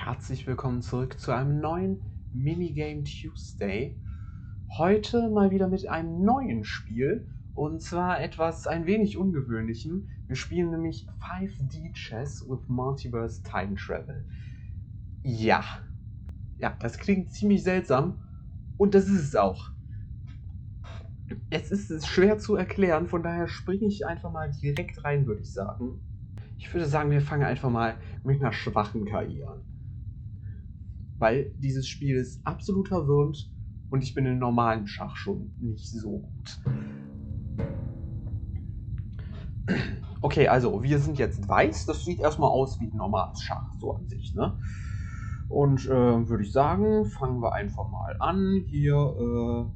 Herzlich willkommen zurück zu einem neuen Minigame Tuesday. Heute mal wieder mit einem neuen Spiel und zwar ein wenig ungewöhnlichem. Wir spielen nämlich 5D Chess with Multiverse Time Travel. Ja, das klingt ziemlich seltsam und das ist es auch. Es ist schwer zu erklären, von daher springe ich einfach mal direkt rein, würde ich sagen. Ich würde sagen, wir fangen einfach mal mit einer schwachen KI an. Weil dieses Spiel ist absolut verwirrend und ich bin in normalen Schach schon nicht so gut. Okay, also wir sind jetzt weiß. Das sieht erstmal aus wie ein normales Schach, so an sich, ne? Und würde ich sagen, fangen wir einfach mal an. Hier,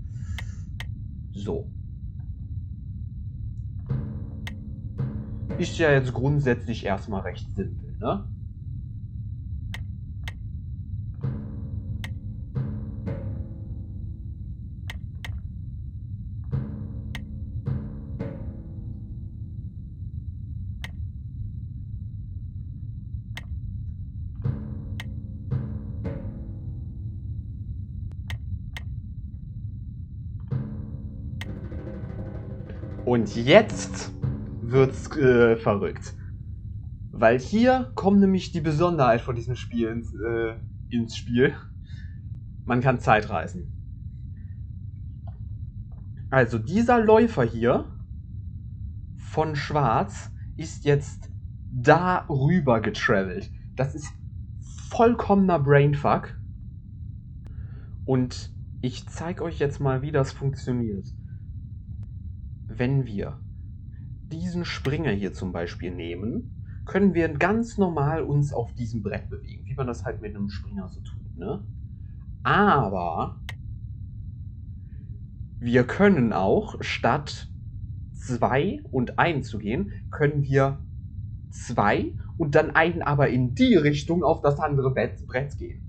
so. Ist ja jetzt grundsätzlich erstmal recht simpel, ne? Und jetzt wird's verrückt. Weil hier kommt nämlich die Besonderheit von diesem Spiel ins Spiel. Man kann Zeit reisen. Also dieser Läufer hier von Schwarz ist jetzt darüber getravelt. Das ist vollkommener Brainfuck. Und ich zeige euch jetzt mal, wie das funktioniert. Wenn wir diesen Springer hier zum Beispiel nehmen, können wir ganz normal uns auf diesem Brett bewegen, wie man das halt mit einem Springer so tut, ne? Aber wir können auch, statt 2 und 1 zu gehen, können wir 2 und dann einen aber in die Richtung auf das andere Brett gehen.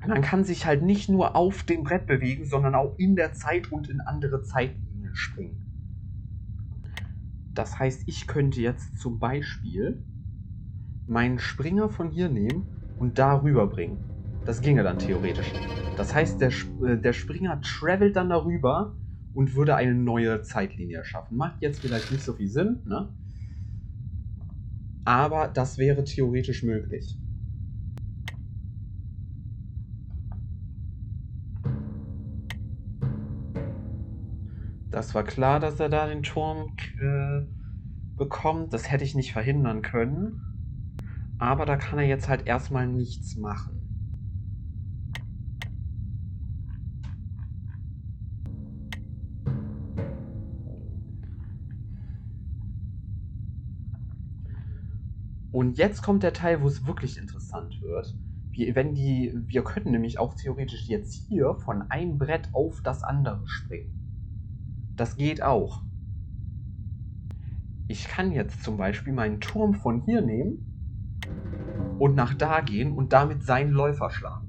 Man kann sich halt nicht nur auf dem Brett bewegen, sondern auch in der Zeit und in andere Zeitlinien springen. Das heißt, ich könnte jetzt zum Beispiel meinen Springer von hier nehmen und da rüber bringen. Das ginge dann theoretisch. Das heißt, der Springer travelt dann darüber und würde eine neue Zeitlinie erschaffen. Macht jetzt vielleicht nicht so viel Sinn, ne? Aber das wäre theoretisch möglich. Das war klar, dass er da den Turm bekommt. Das hätte ich nicht verhindern können. Aber da kann er jetzt halt erstmal nichts machen. Und jetzt kommt der Teil, wo es wirklich interessant wird. Wir könnten nämlich auch theoretisch jetzt hier von einem Brett auf das andere springen. Das geht auch. Ich kann jetzt zum Beispiel meinen Turm von hier nehmen und nach da gehen und damit seinen Läufer schlagen.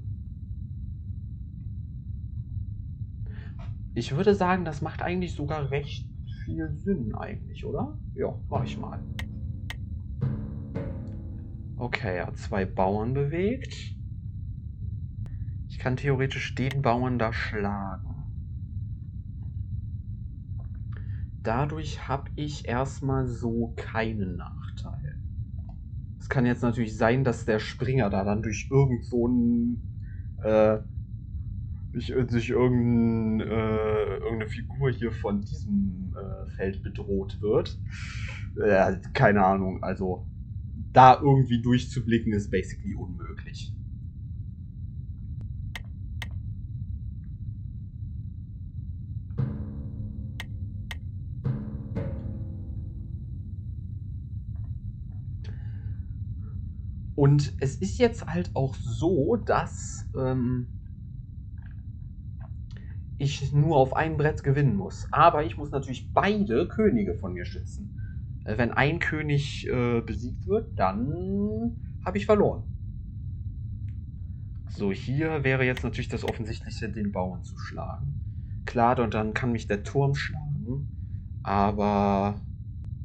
Ich würde sagen, das macht eigentlich sogar recht viel Sinn eigentlich, oder? Ja, mach ich mal. Okay, er hat 2 Bauern bewegt. Ich kann theoretisch den Bauern da schlagen. Dadurch habe ich erstmal so keinen Nachteil. Es kann jetzt natürlich sein, dass der Springer da dann durch irgend so ein durch irgendeine Figur hier von diesem Feld bedroht wird. Keine Ahnung, also da irgendwie durchzublicken ist basically unmöglich. Und es ist jetzt halt auch so, dass ich nur auf einem Brett gewinnen muss. Aber ich muss natürlich beide Könige von mir schützen. Wenn ein König besiegt wird, dann habe ich verloren. So, hier wäre jetzt natürlich das Offensichtliche, den Bauern zu schlagen. Klar, und dann kann mich der Turm schlagen, aber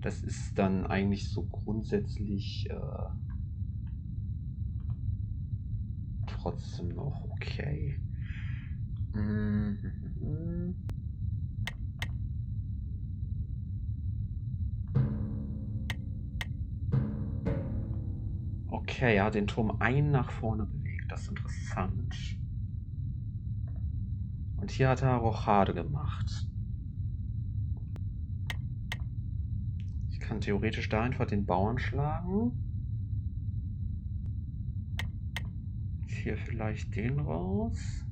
das ist dann eigentlich so grundsätzlich trotzdem noch. Okay. Mhm. Okay, er hat den Turm einen nach vorne bewegt. Das ist interessant. Und hier hat er Rochade gemacht. Ich kann theoretisch da einfach den Bauern schlagen. Hier vielleicht den raus.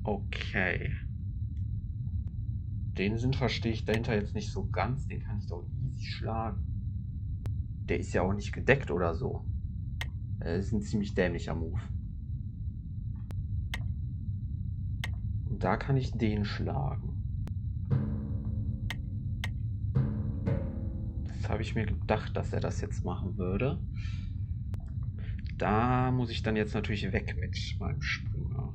Okay. Den Sinn verstehe ich dahinter jetzt nicht so ganz. Den kann ich doch easy schlagen. Der ist ja auch nicht gedeckt oder so. Das ist ein ziemlich dämlicher Move. Und da kann ich den schlagen. Das habe ich mir gedacht, dass er das jetzt machen würde. Da muss ich dann jetzt natürlich weg mit meinem Springer.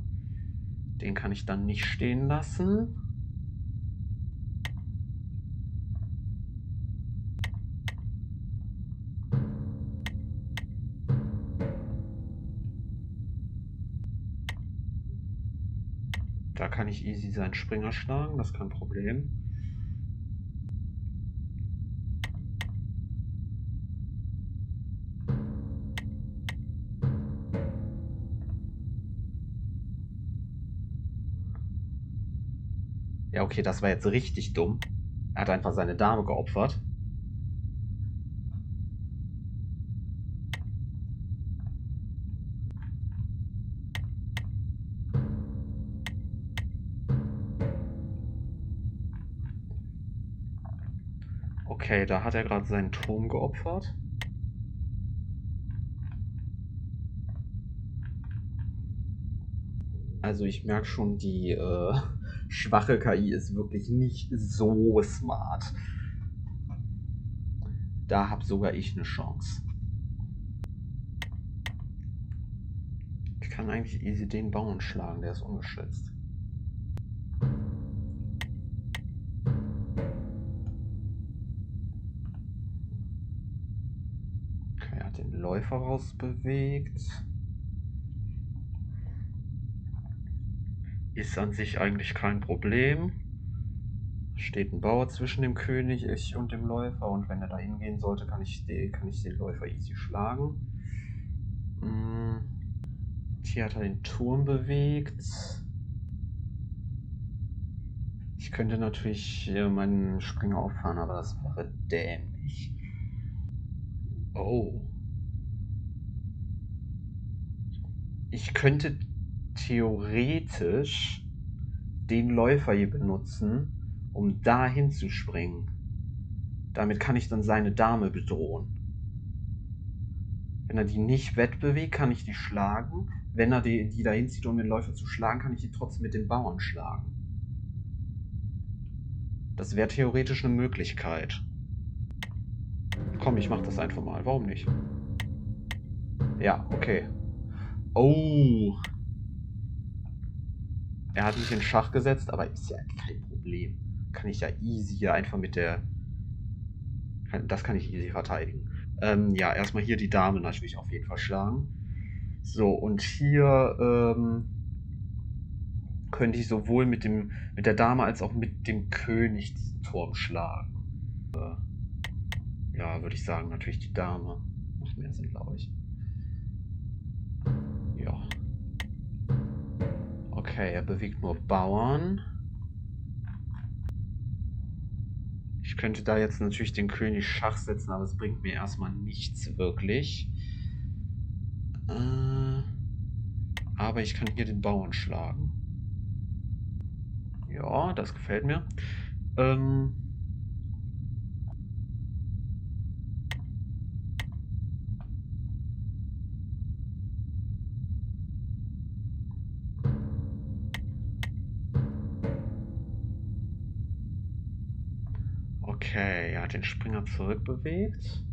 Den kann ich dann nicht stehen lassen. Da kann ich easy seinen Springer schlagen, das ist kein Problem. Ja, okay, das war jetzt richtig dumm. Er hat einfach seine Dame geopfert. Okay, da hat er gerade seinen Turm geopfert. Also ich merke schon, die schwache KI ist wirklich nicht so smart. Da habe sogar ich eine Chance. Ich kann eigentlich easy den Bauern schlagen, der ist ungeschützt. Okay, er hat den Läufer rausbewegt. Ist an sich eigentlich kein Problem. Steht ein Bauer zwischen dem König und dem Läufer, und wenn er da hingehen sollte, kann ich den Läufer easy schlagen. Hier hat er den Turm bewegt. Ich könnte natürlich meinen Springer auffahren, aber das wäre dämlich. Oh. Ich könnte theoretisch den Läufer hier benutzen, um dahin zu springen. Damit kann ich dann seine Dame bedrohen. Wenn er die nicht wettbewegt, kann ich die schlagen. Wenn er die dahin zieht, um den Läufer zu schlagen, kann ich die trotzdem mit den Bauern schlagen. Das wäre theoretisch eine Möglichkeit. Komm, ich mach das einfach mal. Warum nicht? Ja, okay. Oh. Er hat mich in Schach gesetzt, aber ist ja kein Problem. Kann ich ja easy hier einfach mit der... Das kann ich easy verteidigen. Ja, erstmal hier die Dame natürlich auf jeden Fall schlagen. So, und hier könnte ich sowohl mit der Dame als auch mit dem König diesen Turm schlagen. Ja, würde ich sagen, natürlich die Dame. Macht mehr Sinn, glaube ich. Ja. Okay, er bewegt nur Bauern. Ich könnte da jetzt natürlich den König Schach setzen, aber es bringt mir erstmal nichts wirklich. Aber ich kann hier den Bauern schlagen. Ja, das gefällt mir. Okay, er hat den Springer zurückbewegt.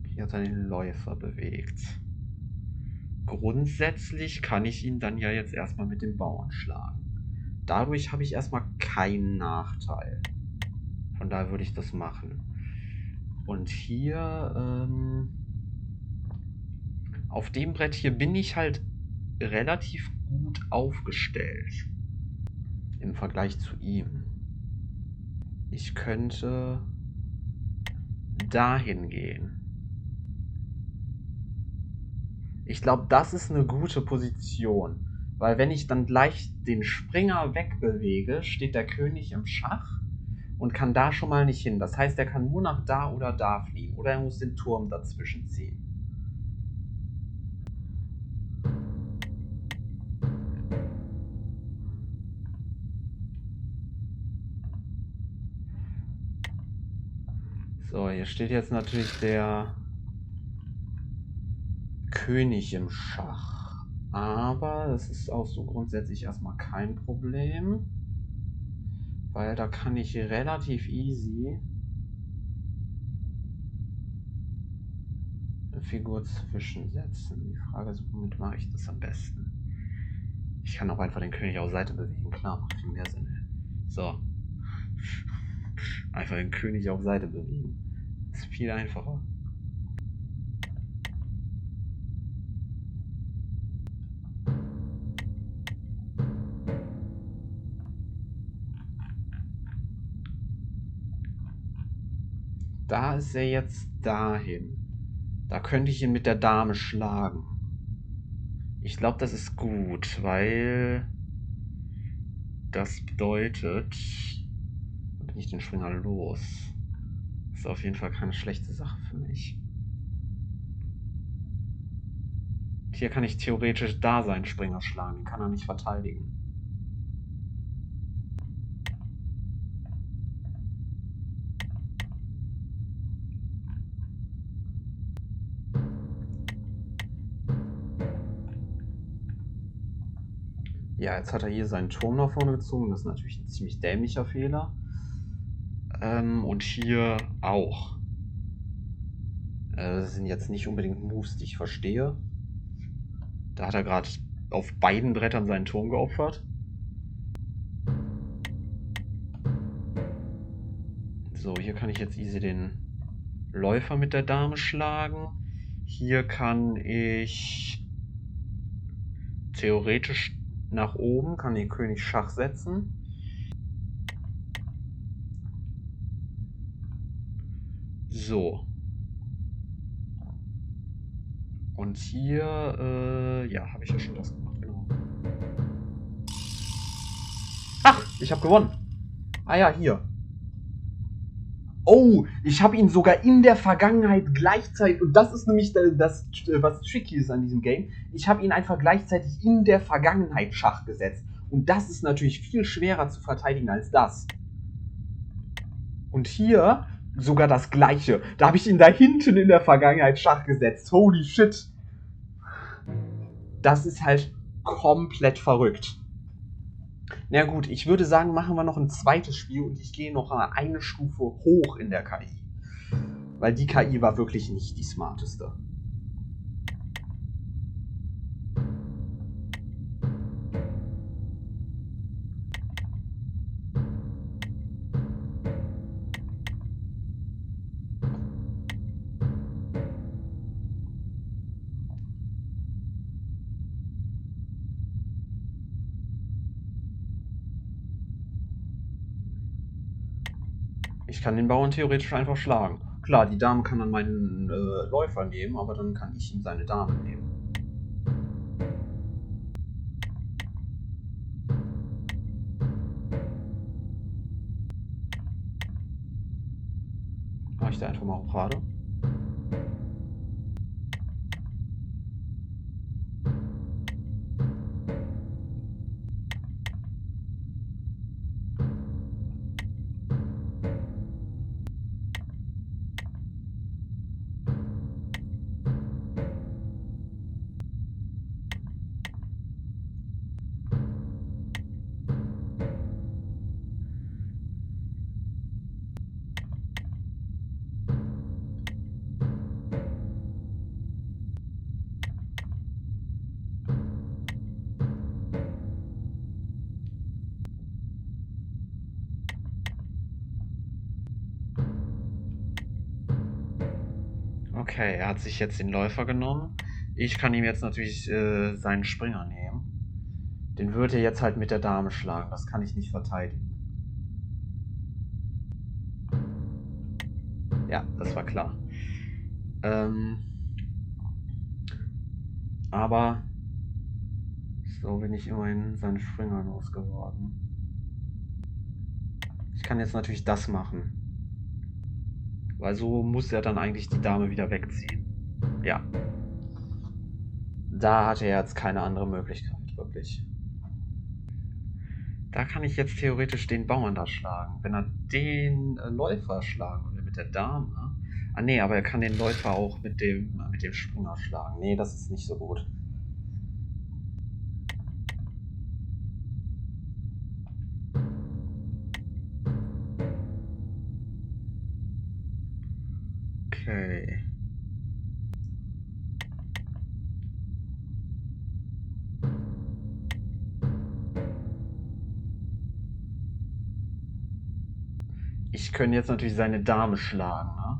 Hier hat er den Läufer bewegt. Grundsätzlich kann ich ihn dann ja jetzt erstmal mit dem Bauern schlagen. Dadurch habe ich erstmal keinen Nachteil. Von daher würde ich das machen. Und hier, auf dem Brett hier bin ich halt relativ gut aufgestellt. Im Vergleich zu ihm. Ich könnte dahin gehen. Ich glaube, das ist eine gute Position. Weil wenn ich dann gleich den Springer wegbewege, steht der König im Schach und kann da schon mal nicht hin. Das heißt, er kann nur nach da oder da fliehen. Oder er muss den Turm dazwischen ziehen. So, hier steht jetzt natürlich der König im Schach. Aber das ist auch so grundsätzlich erstmal kein Problem. Weil da kann ich relativ easy eine Figur zwischensetzen. Die Frage ist, womit mache ich das am besten? Ich kann auch einfach den König auf Seite bewegen. Klar, macht viel mehr Sinn. So. Einfach den König auf Seite bewegen. Das ist viel einfacher. Da ist er jetzt dahin. Da könnte ich ihn mit der Dame schlagen. Ich glaube, das ist gut, weil das bedeutet, dann bin ich den Springer los. Das ist auf jeden Fall keine schlechte Sache für mich. Hier kann ich theoretisch da seinen Springer schlagen, den kann er nicht verteidigen. Ja, jetzt hat er hier seinen Turm nach vorne gezogen. Das ist natürlich ein ziemlich dämlicher Fehler. Und hier auch. Das sind jetzt nicht unbedingt Moves, die ich verstehe. Da hat er gerade auf beiden Brettern seinen Turm geopfert. So, hier kann ich jetzt easy den Läufer mit der Dame schlagen. Hier kann ich theoretisch nach oben, kann den König Schach setzen. So. Und hier, ja, habe ich ja schon das gemacht, genau. Ach, ich habe gewonnen. Ah ja, hier. Oh, ich habe ihn sogar in der Vergangenheit gleichzeitig, und das ist nämlich das, was tricky ist an diesem Game, ich habe ihn einfach gleichzeitig in der Vergangenheit Schach gesetzt. Und das ist natürlich viel schwerer zu verteidigen als das. Und hier sogar das gleiche. Da habe ich ihn da hinten in der Vergangenheit Schach gesetzt. Holy shit. Das ist halt komplett verrückt. Na gut, ich würde sagen, machen wir noch ein zweites Spiel und ich gehe noch eine Stufe hoch in der KI. Weil die KI war wirklich nicht die smarteste. Ich kann den Bauern theoretisch einfach schlagen. Klar, die Dame kann dann meinen Läufer nehmen, aber dann kann ich ihm seine Dame nehmen. Mache ich da einfach mal auch gerade. Okay, er hat sich jetzt den Läufer genommen. Ich kann ihm jetzt natürlich seinen Springer nehmen. Den würde er jetzt halt mit der Dame schlagen. Das kann ich nicht verteidigen. Ja, das war klar. Aber so bin ich immerhin seinen Springer losgeworden. Ich kann jetzt natürlich das machen. Weil so muss er dann eigentlich die Dame wieder wegziehen. Ja. Da hatte er jetzt keine andere Möglichkeit, wirklich. Da kann ich jetzt theoretisch den Bauern da schlagen. Wenn er den Läufer schlagen würde mit der Dame. Ah nee, aber er kann den Läufer auch mit dem Springer schlagen. Nee, das ist nicht so gut. Okay. Ich könnte jetzt natürlich seine Dame schlagen, ne?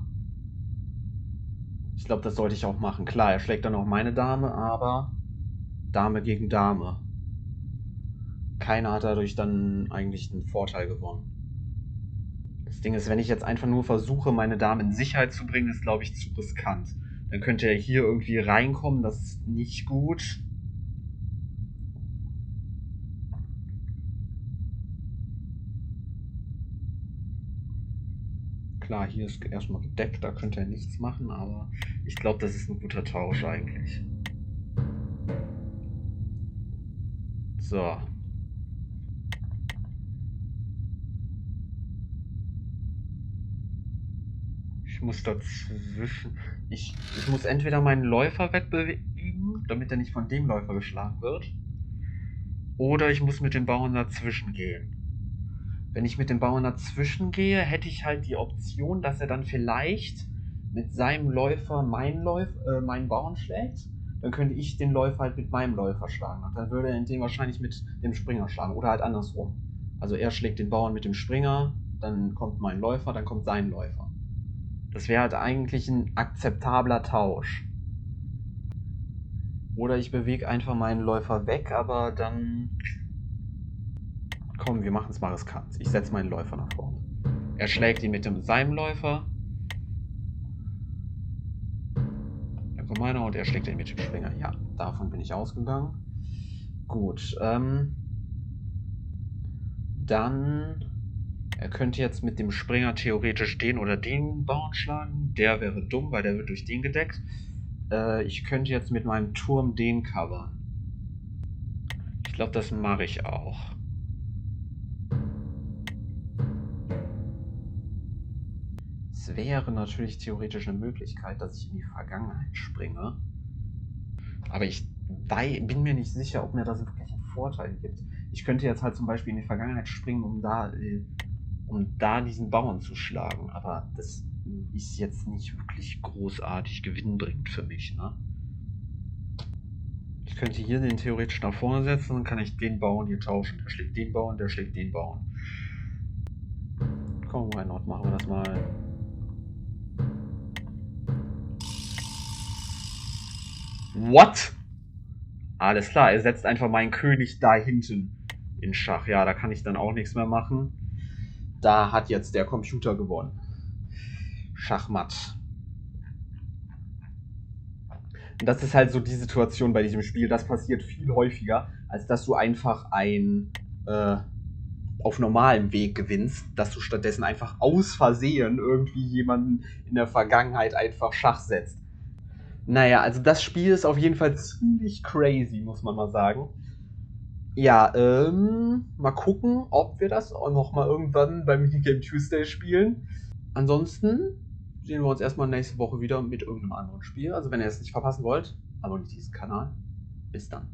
Ich glaube, das sollte ich auch machen. Klar, er schlägt dann auch meine Dame, aber Dame gegen Dame. Keiner hat dadurch dann eigentlich einen Vorteil gewonnen. Das Ding ist, wenn ich jetzt einfach nur versuche, meine Dame in Sicherheit zu bringen, ist, glaube ich, zu riskant. Dann könnte er hier irgendwie reinkommen, das ist nicht gut. Klar, hier ist erstmal gedeckt, da könnte er nichts machen, aber ich glaube, das ist ein guter Tausch eigentlich. So. Ich muss dazwischen. Ich muss entweder meinen Läufer wegbewegen, damit er nicht von dem Läufer geschlagen wird. Oder ich muss mit dem Bauern dazwischen gehen. Wenn ich mit dem Bauern dazwischen gehe, hätte ich halt die Option, dass er dann vielleicht mit seinem Läufer meinen Bauern schlägt. Dann könnte ich den Läufer halt mit meinem Läufer schlagen. Und dann würde er den wahrscheinlich mit dem Springer schlagen. Oder halt andersrum. Also er schlägt den Bauern mit dem Springer, dann kommt mein Läufer, dann kommt sein Läufer. Das wäre halt eigentlich ein akzeptabler Tausch. Oder ich bewege einfach meinen Läufer weg, aber dann... Komm, wir machen es mal riskant. Ich setze meinen Läufer nach vorne. Er schlägt ihn mit seinem Läufer. Dann kommt meiner und er schlägt ihn mit dem Springer. Ja, davon bin ich ausgegangen. Gut, dann... Er könnte jetzt mit dem Springer theoretisch den oder den Bauern schlagen. Der wäre dumm, weil der wird durch den gedeckt. Ich könnte jetzt mit meinem Turm den covern. Ich glaube, das mache ich auch. Es wäre natürlich theoretisch eine Möglichkeit, dass ich in die Vergangenheit springe. Aber ich bin mir nicht sicher, ob mir das wirklich einen Vorteil gibt. Ich könnte jetzt halt zum Beispiel in die Vergangenheit springen, um da diesen Bauern zu schlagen. Aber das ist jetzt nicht wirklich großartig gewinnbringend für mich, ne? Ich könnte hier den theoretisch nach vorne setzen, dann kann ich den Bauern hier tauschen. Der schlägt den Bauern, der schlägt den Bauern. Komm, why not? Machen wir das mal. What? Alles klar, er setzt einfach meinen König da hinten in Schach. Ja, da kann ich dann auch nichts mehr machen. Da hat jetzt der Computer gewonnen. Schachmatt. Und das ist halt so die Situation bei diesem Spiel. Das passiert viel häufiger, als dass du einfach auf normalem Weg gewinnst, dass du stattdessen einfach aus Versehen irgendwie jemanden in der Vergangenheit einfach Schach setzt. Naja, also das Spiel ist auf jeden Fall ziemlich crazy, muss man mal sagen. Ja, mal gucken, ob wir das auch noch mal irgendwann beim Minigame Tuesday spielen. Ansonsten sehen wir uns erstmal nächste Woche wieder mit irgendeinem anderen Spiel. Also wenn ihr es nicht verpassen wollt, abonniert diesen Kanal. Bis dann.